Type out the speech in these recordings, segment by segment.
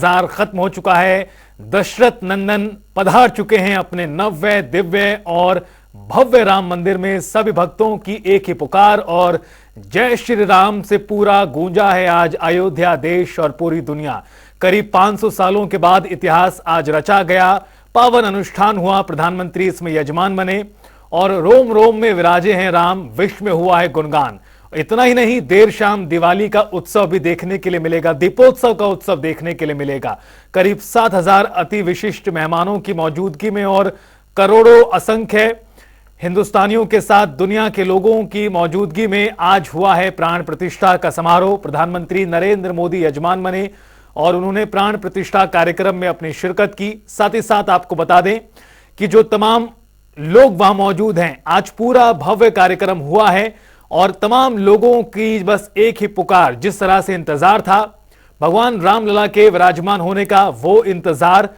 इंतजार खत्म हो चुका है। दशरथ नंदन पधार चुके हैं अपने नव्य, दिव्य और भव्य राम मंदिर में। सभी भक्तों की एक ही पुकार और जय श्री राम से पूरा गूंजा है आज अयोध्या, देश और पूरी दुनिया। करीब 500 सालों के बाद इतिहास आज रचा गया। पावन अनुष्ठान हुआ, प्रधानमंत्री इसमें यजमान बने और रोम रोम में विराजे हैं राम, विश्व में हुआ है गुणगान। इतना ही नहीं, देर शाम दिवाली का उत्सव भी देखने के लिए मिलेगा, दीपोत्सव का उत्सव देखने के लिए मिलेगा। करीब 7,000 अति विशिष्ट मेहमानों की मौजूदगी में और करोड़ों असंख्य हिंदुस्तानियों के साथ दुनिया के लोगों की मौजूदगी में आज हुआ है प्राण प्रतिष्ठा का समारोह। प्रधानमंत्री नरेंद्र मोदी यजमान बने और उन्होंने प्राण प्रतिष्ठा कार्यक्रम में अपनी शिरकत की। साथ ही साथ आपको बता दें कि जो तमाम लोग वहां मौजूद हैं, आज पूरा भव्य कार्यक्रम हुआ है और तमाम लोगों की बस एक ही पुकार, जिस तरह से इंतजार था भगवान रामलला के विराजमान होने का, वो इंतजार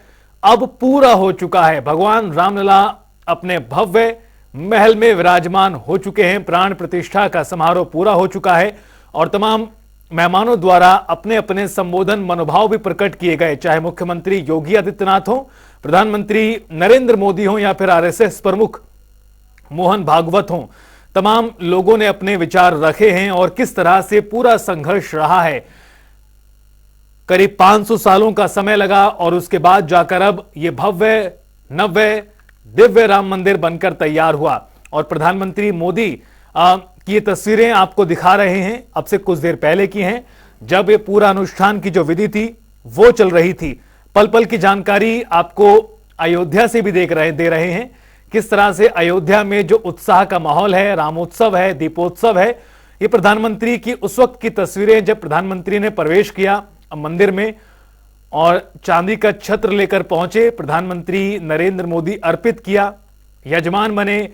अब पूरा हो चुका है। भगवान रामलला अपने भव्य महल में विराजमान हो चुके हैं। प्राण प्रतिष्ठा का समारोह पूरा हो चुका है और तमाम मेहमानों द्वारा अपने अपने संबोधन, मनोभाव भी प्रकट किए गए, चाहे मुख्यमंत्री योगी आदित्यनाथ हो, प्रधानमंत्री नरेंद्र मोदी हो या फिर आरएसएस प्रमुख मोहन भागवत हो। तमाम लोगों ने अपने विचार रखे हैं और किस तरह से पूरा संघर्ष रहा है। करीब 500 सालों का समय लगा और उसके बाद जाकर अब यह भव्य, नव्य, दिव्य राम मंदिर बनकर तैयार हुआ। और प्रधानमंत्री मोदी की ये तस्वीरें आपको दिखा रहे हैं, अब से कुछ देर पहले की हैं, जब ये पूरा अनुष्ठान की जो विधि थी वो चल रही थी। पल पल की जानकारी आपको अयोध्या से भी दे रहे हैं, किस तरह से अयोध्या में जो उत्साह का माहौल है, रामोत्सव है, दीपोत्सव है। ये प्रधानमंत्री की उस वक्त की तस्वीरें जब प्रधानमंत्री ने प्रवेश किया मंदिर में और चांदी का छत्र लेकर पहुंचे, प्रधानमंत्री नरेंद्र मोदी अर्पित किया, यजमान बने,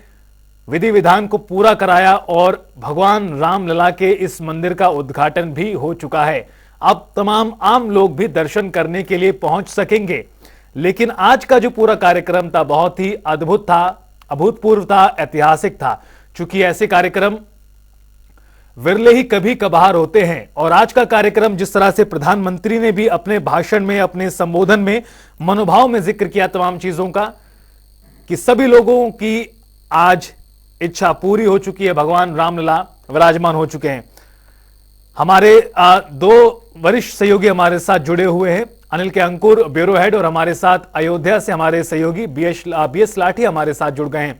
विधि विधान को पूरा कराया और भगवान रामलला के इस मंदिर का उद्घाटन भी हो चुका है। अब तमाम आम लोग भी दर्शन करने के लिए पहुंच सकेंगे। लेकिन आज का जो पूरा कार्यक्रम था बहुत ही अद्भुत था, अभूतपूर्व था, ऐतिहासिक था। चूंकि ऐसे कार्यक्रम विरले ही कभी कभार होते हैं और आज का कार्यक्रम जिस तरह से प्रधानमंत्री ने भी अपने भाषण में, अपने संबोधन में, मनोभाव में जिक्र किया तमाम चीजों का, कि सभी लोगों की आज इच्छा पूरी हो चुकी है, भगवान रामलला विराजमान हो चुके हैं। हमारे दो वरिष्ठ सहयोगी हमारे साथ जुड़े हुए हैं, अनिल के अंकुर ब्यूरो हेड, और हमारे साथ अयोध्या से हमारे सहयोगी बीएस लाठी हमारे साथ जुड़ गए हैं।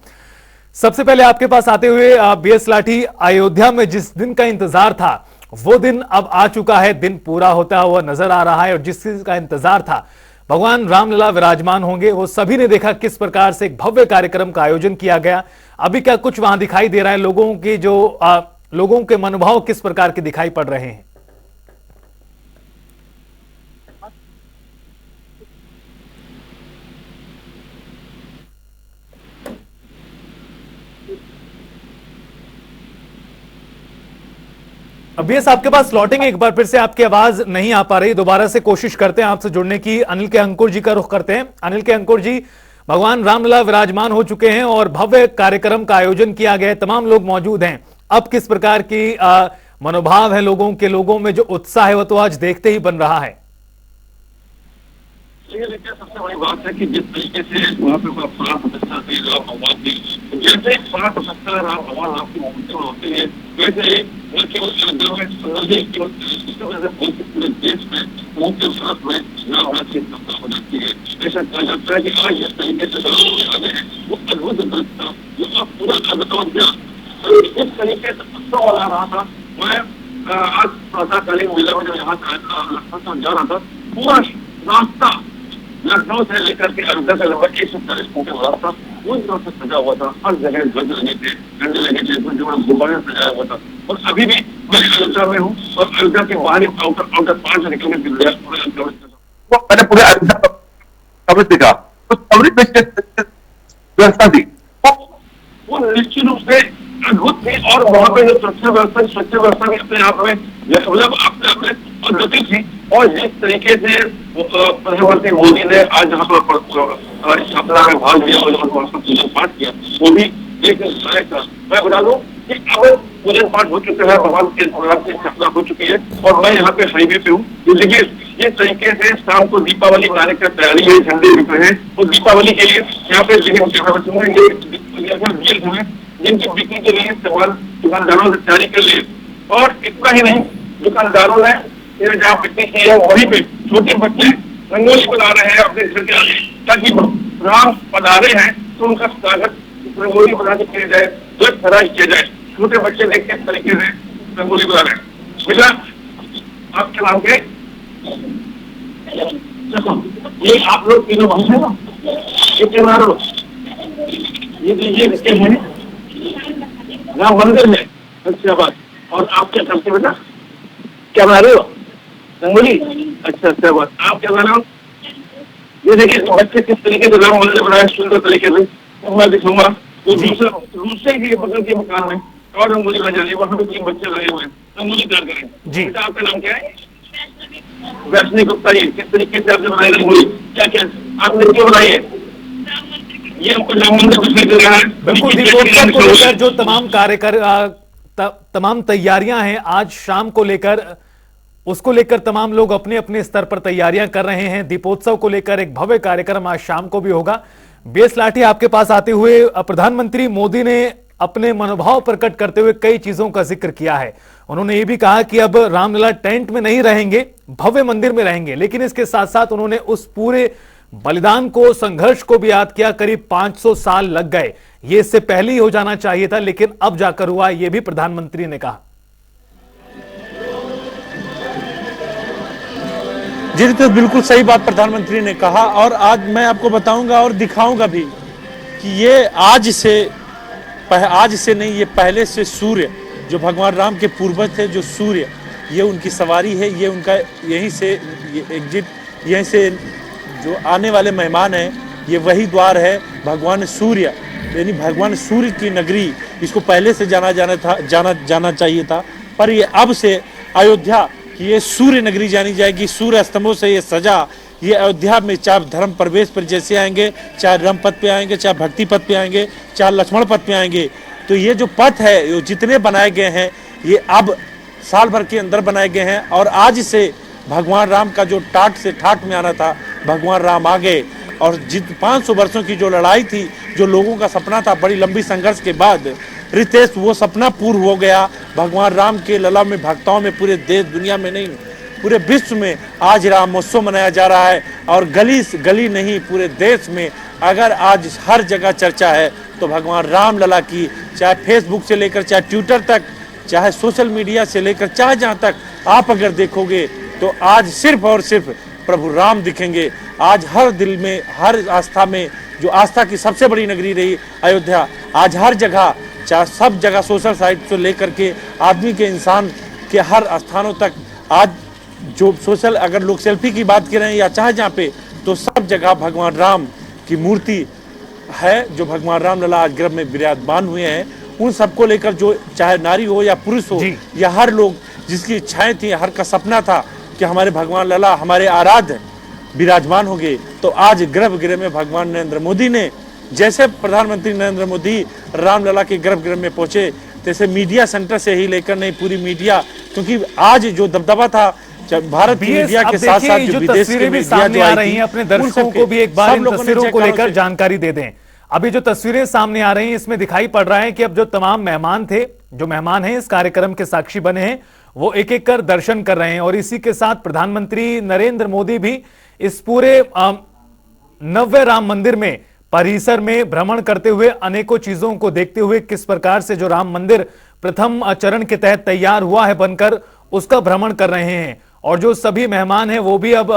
सबसे पहले आपके पास आते हुए बीएस लाठी, अयोध्या में जिस दिन का इंतजार था वो दिन अब आ चुका है, दिन पूरा होता हुआ नजर आ रहा है और जिस चीज का इंतजार था भगवान रामलला विराजमान होंगे, वो सभी ने देखा। किस प्रकार से एक भव्य कार्यक्रम का आयोजन किया गया, अभी क्या कुछ वहां दिखाई दे रहा है, लोगों की जो लोगों के मनोभाव किस प्रकार के दिखाई पड़ रहे हैं? अभी आपके पास लौटेंगे एक बार, फिर से आपकी आवाज नहीं आ पा रही, दोबारा से कोशिश करते हैं आपसे जुड़ने की। अनिल के अंकुर जी का रुख करते हैं। अनिल के अंकुर जी, भगवान रामलला विराजमान हो चुके हैं और भव्य कार्यक्रम का आयोजन किया गया है, तमाम लोग मौजूद हैं। अब किस प्रकार की मनोभाव है लोगों के, लोगों में जो उत्साह है वो तो आज देखते ही बन रहा है। सबसे बड़ी बात है कि जिस तरीके से वहाँ पे प्राण प्रतिष्ठा थी राम भगवान की, जैसे प्राण प्रतिष्ठा राम भगवान आपकी मूर्ति में होती है, वैसे न केवल पूरे देश में मुख्य साथ में राम की स्थापना हो जाती है। ऐसा कहा जाता है कि आज जिस तरीके से राम है वो अद्भुत था, जो पूरा अद्भुत इस तरीके से उत्सव हो रहा था। मैं आज प्रातःकालीन मेला में जब यहाँ लखनऊ जा रहा था, पूरा रास्ता लखनऊ से लेकर के अयोध्या से लगभग 140 फुट का रास्ता पूरी तरह से सजा हुआ था। हर जगह ध्वज लगे थे, झंडे लगे थे, कुछ जगह गुब्बारे सजाया हुआ था। और अभी भी मैं अयोध्या में हूँ और अयोध्या के बाहरी आउटर 5 निकलने के लिए मैंने पूरे अयोध्या कवरेज देखा, तो कवरेज व्यवस्था थी वो निश्चित रूप से अद्भुत थी। और वहाँ पे जो सुरक्षा व्यवस्था भी अपने आप में मतलब अपने पद्धति थी। और जिस तरीके से प्रधानमंत्री मोदी ने आज यहाँ पर स्थापना में भाग लिया और पूजा पाठ किया, वो भी एक सहायक था। मैं बता दूं कि अब पूजन पाठ हो चुका है, भगवान के भगवान की स्थापना हो चुकी है और मैं यहाँ पे हाईवे पे हूँ। तो देखिए जिस तरीके से शाम को दीपावली मनाने की तैयारी है, झंडे बिक रहे हैं और दीपावली के लिए यहाँ पे जिनकी बिक्री के लिए सामान दुकानदारों से तैयारी कर लिए। और इतना ही नहीं, दुकानदारों ने जहाँ बिक्री की है वहीं पे छोटे बच्चे रंगोली बना रहे हैं अपने घर के आगे, ताकि राम पधारे हैं तो उनका स्वागत रंगोली बना के किया जाए, ध्वज फहराई किया जाए। छोटे बच्चे देख के तरीके से रंगोली बना रहे हैं। बेटा आपके नाम के ये आप लोग तीनों भाई है ना, ये क्या बना रहे हो? ये हैं राम मंदिर में। अच्छा बात। और आप क्या करते बेटा, क्या बना रहे हो? रंगोली। अच्छा बात। आप क्या बना रहे हो? ये देखिए बच्चे किस तरीके से राम मंदिर बनाए सुंदर तरीके से, तो मैं दिखाऊंगा। तो दूसरे के बगल के मकान में और रंगोली बना रही है, वहाँ पे 3 बच्चे लगे हुए हैं रंगोली तैयार करें जी। बेटा आपका नाम क्या है? वैष्णवी गुप्ता जी। किस तरीके से आपने बनाई रंगोली, क्या क्या आपने क्यों बनाई है? ये हमको राम मंदिर दिखाई दे रहा है। बिल्कुल दीपोत्सव को लेकर जो तमाम तैयारियां हैं आज शाम को लेकर, उसको लेकर तमाम लोग अपने अपने स्तर पर तैयारियां कर रहे हैं। दीपोत्सव को लेकर एक भव्य कार्यक्रम आज शाम को भी होगा। बीएस लाठी, आपके पास आते हुए प्रधानमंत्री मोदी ने अपने मनोभाव प्रकट करते हुए कई चीजों का जिक्र किया है। उन्होंने ये भी कहा कि अब रामलला टेंट में नहीं रहेंगे, भव्य मंदिर में रहेंगे, लेकिन इसके साथ साथ उन्होंने उस पूरे बलिदान को, संघर्ष को भी याद किया। करीब 500 साल लग गए, ये इससे पहले ही हो जाना चाहिए था, लेकिन अब जाकर हुआ, ये भी प्रधानमंत्री ने कहा। जी तो बिल्कुल सही बात प्रधानमंत्री ने कहा। और आज मैं आपको बताऊंगा और दिखाऊंगा भी कि ये आज से नहीं, ये पहले से सूर्य, जो भगवान राम के पूर्वज थे, जो सूर्य, ये उनकी सवारी है, ये उनका यहीं से एग्जिट, यहीं से जो आने वाले मेहमान हैं, ये वही द्वार है भगवान सूर्य, यानी भगवान सूर्य की नगरी। इसको पहले से जाना चाहिए था, पर ये अब से अयोध्या कि ये सूर्य नगरी जानी जाएगी। सूर्य स्तंभों से ये सजा, ये अयोध्या में चाहे धर्म प्रवेश पर जैसे आएंगे, चाहे राम पथ पे आएंगे, चाहे भक्ति पथ पे आएंगे, चाहे लक्ष्मण पथ पे आएंगे, तो ये जो पथ है, ये जितने बनाए गए हैं, ये अब साल भर के अंदर बनाए गए हैं। और आज से भगवान राम का जो टाट से ठाट में आना था, भगवान राम आ गए। और 500 वर्षों की जो लड़ाई थी, जो लोगों का सपना था, बड़ी लंबी संघर्ष के बाद रितेश वो सपना पूर्ण हो गया। भगवान राम के लला में भक्तों में, पूरे देश दुनिया में नहीं, पूरे विश्व में आज राम महोत्सव मनाया जा रहा है। और गली नहीं, पूरे देश में अगर आज हर जगह चर्चा है तो भगवान राम लला की, चाहे फेसबुक से लेकर चाहे ट्विटर तक, चाहे सोशल मीडिया से लेकर चाहे जहाँ तक आप अगर देखोगे तो आज सिर्फ और सिर्फ प्रभु राम दिखेंगे। आज हर दिल में, हर आस्था में, जो आस्था की सबसे बड़ी नगरी रही अयोध्या, आज हर जगह, चाहे सब जगह सोशल साइट से लेकर के आदमी के, इंसान के हर स्थानों तक, आज जो सोशल, अगर लोग सेल्फी की बात करें या चाहे जहाँ पे, तो सब जगह भगवान राम की मूर्ति है, जो भगवान राम लला आज गर्भ में विराजमान हुए हैं। उन सबको लेकर, जो चाहे नारी हो या पुरुष हो या हर लोग, जिसकी इच्छाएं थी, हर का सपना था कि हमारे भगवान लला, हमारे आराध्य विराजमान हो गए। तो आज गर्भगृह में भगवान नरेंद्र मोदी ने, जैसे प्रधानमंत्री नरेंद्र मोदी रामलला के गर्भगृह में पहुंचे, जैसे मीडिया सेंटर से ही लेकर नहीं, पूरी मीडिया, क्योंकि आज जो दबदबा था भारत की मीडिया के साथ साथ जो विदेश की मीडिया सामने आ रही हैं, अपने दर्शकों को भी एक बार इन तस्वीरों को लेकर जानकारी दे दें। अभी जो तस्वीरें सामने आ रही हैं, इसमें दिखाई पड़ रहा है कि अब जो तमाम मेहमान थे, जो मेहमान हैं इस कार्यक्रम के साक्षी बने हैं, वो एक एक कर दर्शन कर रहे हैं। और इसी के साथ प्रधानमंत्री नरेंद्र मोदी भी इस पूरे नव्य राम मंदिर में, परिसर में भ्रमण करते हुए, अनेकों चीजों को देखते हुए, किस प्रकार से जो राम मंदिर प्रथम चरण के तहत तैयार हुआ है बनकर, उसका भ्रमण कर रहे हैं। और जो सभी मेहमान हैं वो भी अब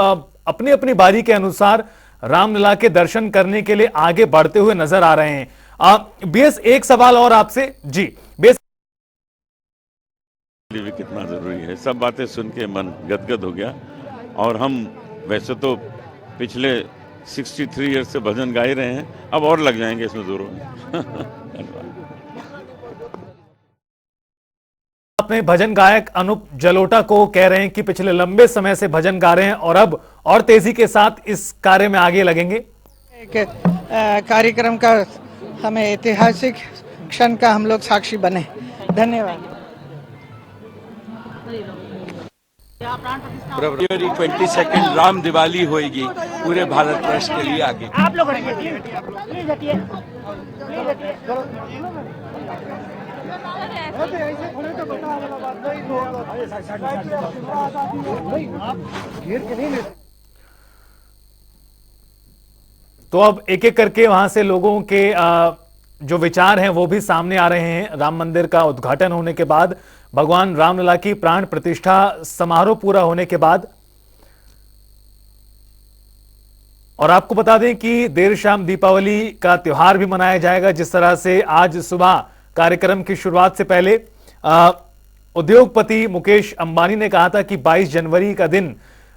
अपनी अपनी बारी के अनुसार रामलला के दर्शन करने के लिए आगे बढ़ते हुए नजर आ रहे हैं। बीएस, एक सवाल और आपसे। जी बीएस, कितना जरूरी है, सब बातें सुन के मन गदगद हो गया। और हम वैसे तो पिछले 63 ईयर से भजन गा ही रहे हैं, अब और लग जाएंगे इसमें जोरों में। अपने भजन गायक अनूप जलोटा को कह रहे हैं कि पिछले लंबे समय से भजन गा रहे हैं और अब और तेजी के साथ इस कार्य में आगे लगेंगे। एक कार्यक्रम का, हमें ऐतिहासिक क्षण का हम लोग साक्षी बने। धन्यवाद। फरवरी 22 राम दिवाली होएगी पूरे भारतवर्ष के लिए आगे। आप लोग हटिए, प्लीज हटिए, प्लीज हटिए। तो अब एक एक करके वहां से लोगों के जो विचार हैं वो भी सामने आ रहे हैं। राम मंदिर का उद्घाटन होने के बाद, भगवान रामलला की प्राण प्रतिष्ठा समारोह पूरा होने के बाद, और आपको बता दें कि देर शाम दीपावली का त्योहार भी मनाया जाएगा। जिस तरह से आज सुबह कार्यक्रम की शुरुआत से पहले उद्योगपति मुकेश अंबानी ने कहा था कि 22 जनवरी का दिन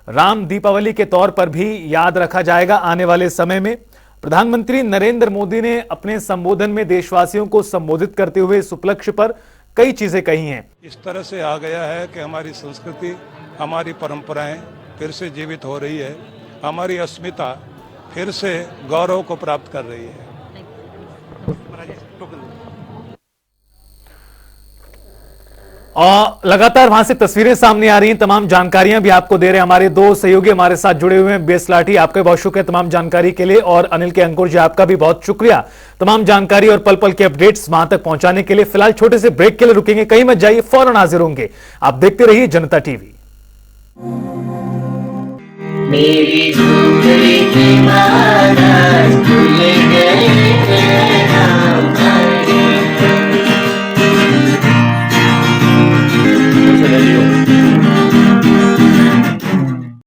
राम दीपावली के तौर पर भी याद रखा जाएगा आने वाले समय में। प्रधानमंत्री नरेंद्र मोदी ने अपने संबोधन में देशवासियों को संबोधित करते हुए इस उपलक्ष्य पर कई चीजें कही हैं। इस तरह से आ गया है कि हमारी संस्कृति, हमारी परंपराएं फिर से जीवित हो रही है, हमारी अस्मिता फिर से गौरव को प्राप्त कर रही है। और लगातार वहां से तस्वीरें सामने आ रही हैं, तमाम जानकारियां भी आपको दे रहे हैं हमारे दो सहयोगी हमारे साथ जुड़े हुए हैं। बीएस लाठी, आपका बहुत शुक्रिया तमाम जानकारी के लिए, और अनिल के अंकुर जी, आपका भी बहुत शुक्रिया तमाम जानकारी और पल पल के अपडेट्स वहां तक पहुंचाने के लिए। फिलहाल छोटे से ब्रेक के लिए रुकेंगे, कहीं मत जाइए, फौरन हाजिर होंगे। आप देखते रहिए जनता टीवी। मेरी